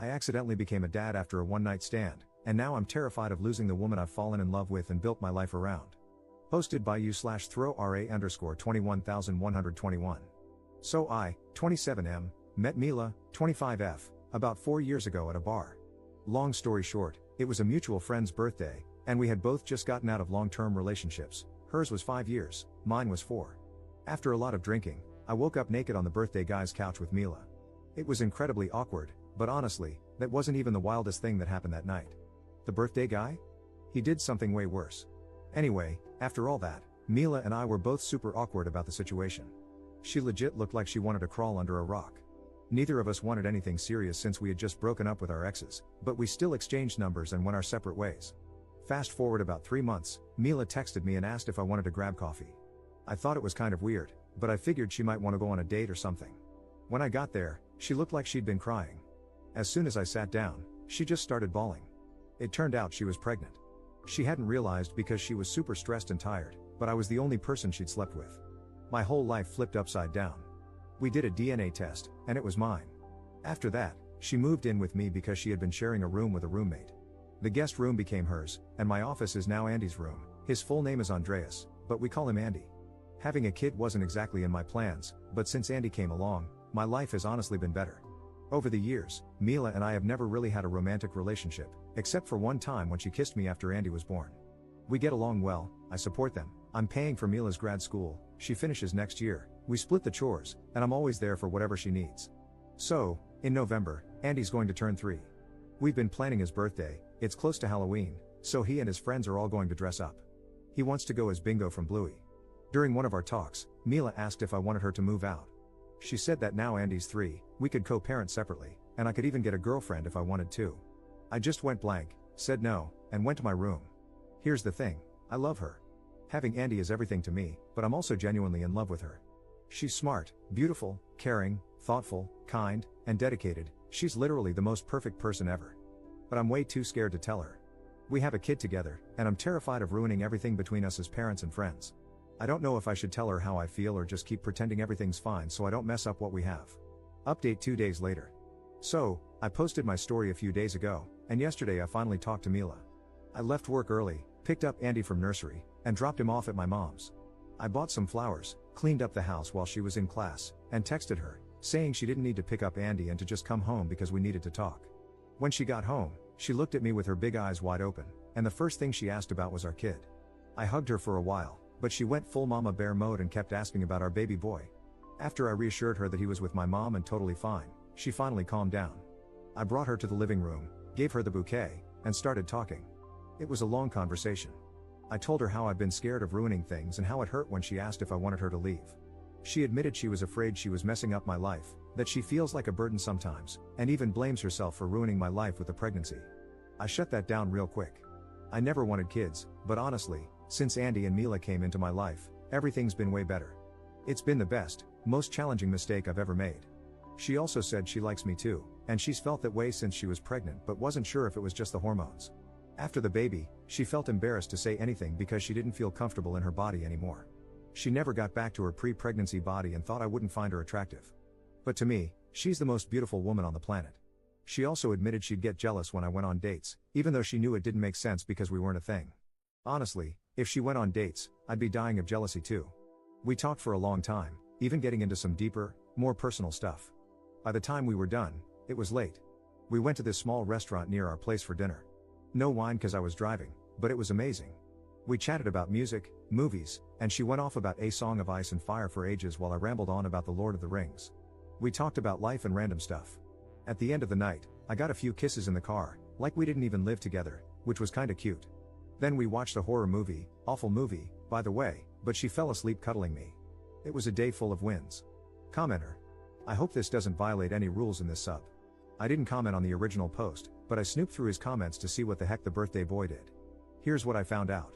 I accidentally became a dad after a one-night stand, and now I'm terrified of losing the woman I've fallen in love with and built my life around. Posted by u/throw_ra_21121. So I, 27M, met Mila, 25F, about 4 years ago at a bar. Long story short, it was a mutual friend's birthday, and we had both just gotten out of long-term relationships. Hers was 5 years, mine was 4. After a lot of drinking, I woke up naked on the birthday guy's couch with Mila. It was incredibly awkward, but honestly, that wasn't even the wildest thing that happened that night. The birthday guy? He did something way worse. Anyway, after all that, Mila and I were both super awkward about the situation. She legit looked like she wanted to crawl under a rock. Neither of us wanted anything serious since we had just broken up with our exes, but we still exchanged numbers and went our separate ways. Fast forward about 3 months, Mila texted me and asked if I wanted to grab coffee. I thought it was kind of weird, but I figured she might want to go on a date or something. When I got there, she looked like she'd been crying. As soon as I sat down, she just started bawling. It turned out she was pregnant. She hadn't realized because she was super stressed and tired, but I was the only person she'd slept with. My whole life flipped upside down. We did a DNA test, and it was mine. After that, she moved in with me because she had been sharing a room with a roommate. The guest room became hers, and my office is now Andy's room. His full name is Andreas, but we call him Andy. Having a kid wasn't exactly in my plans, but since Andy came along, my life has honestly been better. Over the years, Mila and I have never really had a romantic relationship, except for one time when she kissed me after Andy was born. We get along well, I support them, I'm paying for Mila's grad school, she finishes next year, we split the chores, and I'm always there for whatever she needs. So, in November, Andy's going to turn 3. We've been planning his birthday, it's close to Halloween, so he and his friends are all going to dress up. He wants to go as Bingo from Bluey. During one of our talks, Mila asked if I wanted her to move out. She said that now Andy's 3, we could co-parent separately, and I could even get a girlfriend if I wanted to. I just went blank, said no, and went to my room. Here's the thing, I love her. Having Andy is everything to me, but I'm also genuinely in love with her. She's smart, beautiful, caring, thoughtful, kind, and dedicated, she's literally the most perfect person ever. But I'm way too scared to tell her. We have a kid together, and I'm terrified of ruining everything between us as parents and friends. I don't know if I should tell her how I feel or just keep pretending everything's fine so I don't mess up what we have. Update 2 days later. So, I posted my story a few days ago, and yesterday I finally talked to Mila. I left work early, picked up Andy from nursery, and dropped him off at my mom's. I bought some flowers, cleaned up the house while she was in class, and texted her, saying she didn't need to pick up Andy and to just come home because we needed to talk. When she got home, she looked at me with her big eyes wide open, and the first thing she asked about was our kid. I hugged her for a while, but she went full mama bear mode and kept asking about our baby boy. After I reassured her that he was with my mom and totally fine, she finally calmed down. I brought her to the living room, gave her the bouquet, and started talking. It was a long conversation. I told her how I'd been scared of ruining things and how it hurt when she asked if I wanted her to leave. She admitted she was afraid she was messing up my life, that she feels like a burden sometimes, and even blames herself for ruining my life with the pregnancy. I shut that down real quick. I never wanted kids, but honestly, since Andy and Mila came into my life, everything's been way better. It's been the best, most challenging mistake I've ever made. She also said she likes me too, and she's felt that way since she was pregnant but wasn't sure if it was just the hormones. After the baby, she felt embarrassed to say anything because she didn't feel comfortable in her body anymore. She never got back to her pre-pregnancy body and thought I wouldn't find her attractive. But to me, she's the most beautiful woman on the planet. She also admitted she'd get jealous when I went on dates, even though she knew it didn't make sense because we weren't a thing. Honestly, if she went on dates, I'd be dying of jealousy too. We talked for a long time, even getting into some deeper, more personal stuff. By the time we were done, it was late. We went to this small restaurant near our place for dinner. No wine cause I was driving, but it was amazing. We chatted about music, movies, and she went off about A Song of Ice and Fire for ages while I rambled on about the Lord of the Rings. We talked about life and random stuff. At the end of the night, I got a few kisses in the car, like we didn't even live together, which was kinda cute. Then we watched a horror movie, awful movie, by the way, but she fell asleep cuddling me. It was a day full of wins. Commenter. I hope this doesn't violate any rules in this sub. I didn't comment on the original post, but I snooped through his comments to see what the heck the birthday boy did. Here's what I found out.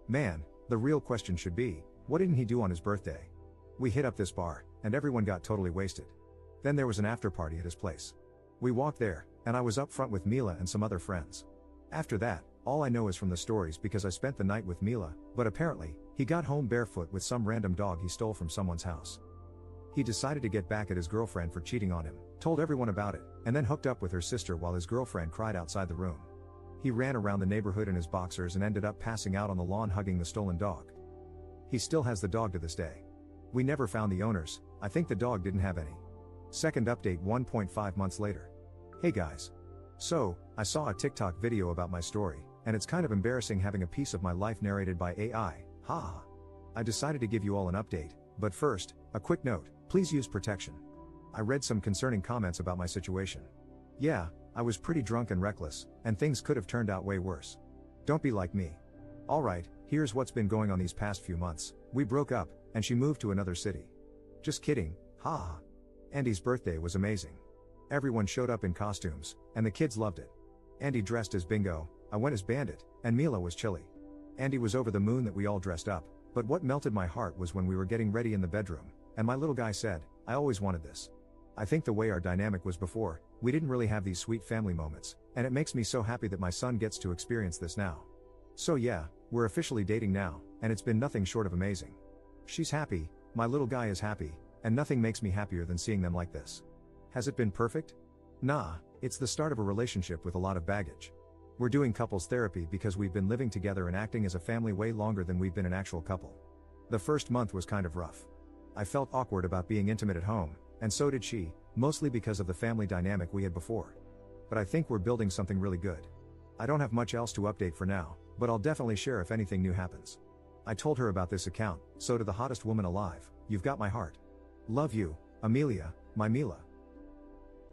Man, the real question should be, what didn't he do on his birthday? We hit up this bar, and everyone got totally wasted. Then there was an after party at his place. We walked there, and I was up front with Mila and some other friends. After that, all I know is from the stories because I spent the night with Mila, but apparently, he got home barefoot with some random dog he stole from someone's house. He decided to get back at his girlfriend for cheating on him, told everyone about it, and then hooked up with her sister while his girlfriend cried outside the room. He ran around the neighborhood in his boxers and ended up passing out on the lawn hugging the stolen dog. He still has the dog to this day. We never found the owners, I think the dog didn't have any. Second update 1.5 months later. Hey guys. So, I saw a TikTok video about my story, and it's kind of embarrassing having a piece of my life narrated by AI, haha. I decided to give you all an update, but first, a quick note, please use protection. I read some concerning comments about my situation. Yeah, I was pretty drunk and reckless, and things could have turned out way worse. Don't be like me. Alright, here's what's been going on these past few months. We broke up, and she moved to another city. Just kidding, haha. Andy's birthday was amazing. Everyone showed up in costumes, and the kids loved it. Andy dressed as Bingo, I went as Bandit, and Mila was Chili. Andy was over the moon that we all dressed up, but what melted my heart was when we were getting ready in the bedroom, and my little guy said, I always wanted this. I think the way our dynamic was before, we didn't really have these sweet family moments, and it makes me so happy that my son gets to experience this now. So yeah, we're officially dating now, and it's been nothing short of amazing. She's happy, my little guy is happy, and nothing makes me happier than seeing them like this. Has it been perfect? Nah, it's the start of a relationship with a lot of baggage. We're doing couples therapy because we've been living together and acting as a family way longer than we've been an actual couple. The first month was kind of rough. I felt awkward about being intimate at home, and so did she, mostly because of the family dynamic we had before. But I think we're building something really good. I don't have much else to update for now, but I'll definitely share if anything new happens. I told her about this account, so to the hottest woman alive, you've got my heart. Love you, Amelia, my Mila.